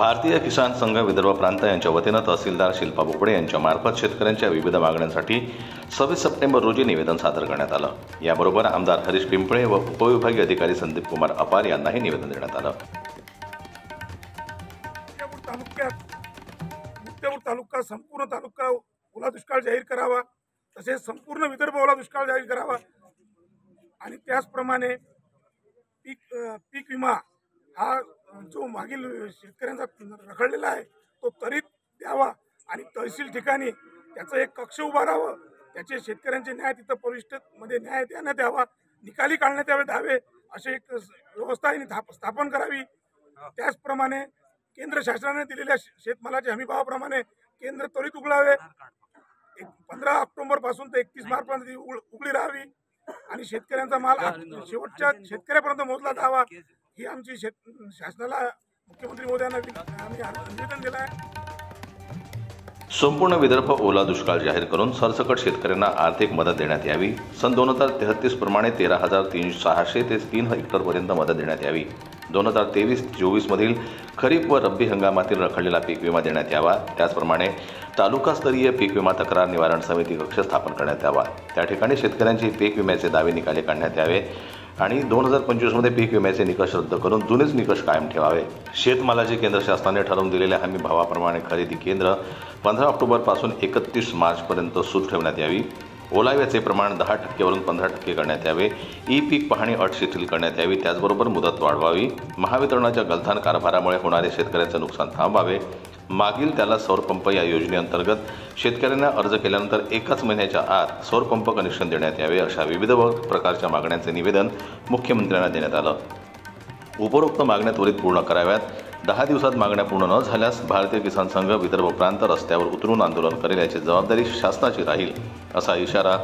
भारतीय किसान संघ विदर्भ प्रांत यांच्या वतीनं तहसीलदार शिल्पा बोकडे यांच्या मार्फत शेतकऱ्यांच्या विविध मागण्यांसाठी 26 सप्टेंबर रोजी निवेदन सादर करण्यात आलं। याबरोबर आमदार हरीश पिंपळे व उपविभागीय अधिकारी संदीप कुमार अपार यांनाही निवेदन देण्यात आलं। मुक्तेपूर तालुका संपूर्ण तालुका ओला दुष्काळ जाहीर करावा, तसेच संपूर्ण विदर्भ ओला दुष्काळ जाहीर करावा आणि त्याचप्रमाणे पीक विमा हा जो मागील शेतकऱ्यांचा रखडलेला आहे तो त्वरित द्यावा आणि तहसील ठिकाणी त्याचं एक कक्ष उभारावं, त्याचे शेतकऱ्यांचे न्याय तिथं परिषदेमध्ये न्याय देण्यात यावा, निकाली काढण्यात यावे अशी एक व्यवस्था स्थापन करावी। त्याचप्रमाणे केंद्र शासनाने दिलेल्या शेतमालाच्या हमीभावाप्रमाणे केंद्र त्वरित उघडावे, 15 ऑक्टोबर पासून ते 31 मार्च पर्यंत उघडी राहावी आणि शेतकऱ्यांचा माल शेवटच्या शेतकऱ्यापर्यंत मोजला जावा, ही आमची शासनाला मुख्यमंत्री महोदयांना आम्ही निवेदन दिलं आहे। संपूर्ण विदर्भ ओला दुष्काळ जाहीर करून सरसकट शेतकऱ्यांना आर्थिक मदत देण्यात यावी। सन 2033 प्रमाणे 13,600 ते 3 हेक्टरपर्यंत मदत देण्यात यावी। 2023-24 मधील खरीप व रब्बी हंगामातील रखडलेला पीक विमा देण्यात यावा। त्याचप्रमाणे तालुकास्तरीय पीक विमा तक्रार निवारण समिती कक्ष स्थापन करण्यात यावा। त्या ठिकाणी शेतकऱ्यांचे पीक विम्याचे दावे निकाली काढण्यात यावे आणि 2025 मध्ये पीक विम्याचे निकष रद्द करून जुनेच निकष कायम ठेवावे। शेतमालाची केंद्र शासनाने ठरवून दिलेल्या हमी भावाप्रमाणे खरेदी केंद्र 15 ऑक्टोबर पासून 31 मार्च पर्यंत सुरू ठेवण्यात यावी। ओलाव्याचे प्रमाण 10% वरून 15% करण्यात यावे। ई पीक पाहणी अट शिथिल करण्यात यावी। त्याचबरोबर मुदत वाढवावी। महावितरणाच्या गलथान कारभारामुळे होणारे शेतकऱ्यांचे नुकसान थांबवावे। मागील त्याला सौर पंप या योजनेअंतर्गत शेतकऱ्यांना अर्ज केल्यानंतर 1 महिन्याच्या आत सौर पंप कनेक्शन देण्यात यावे अशा विविध प्रकारच्या मागण्यांचे निवेदन मुख्यमंत्र्यांना देण्यात आलं। उपरोक्त मागण्या त्वरित पूर्ण कराव्यात। 10 दिवसात मागण्या पूर्ण न झाल्यास भारतीय किसान संघ विदर्भ प्रांत रस्त्यावर उतरून आंदोलन करेल याची जबाबदारी शासनाची राहील असा इशारा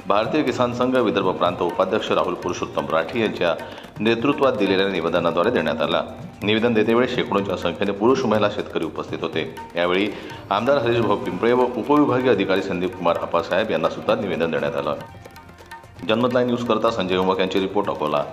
भारतीय किसान संघ विदर्भ प्रांत उपाध्यक्ष राहुल पुरुषोत्तम राठी यांच्या नेतृत्वात दिलेल्या निवेदनाद्वारे देण्यात आला। निवेदन देतेवेळी शेकडोंच्या संख्येने पुरुष महिला शेतकरी उपस्थित होते। यावेळी आमदार हरीश भाऊ पिंपळे व उपविभागीय अधिकारी संदीप कुमार अपासाहेब यांना सुद्धा निवेदन देण्यात आलं। जनमत लाईव्ह न्यूज करता संजय उमक यांची रिपोर्ट अकोला।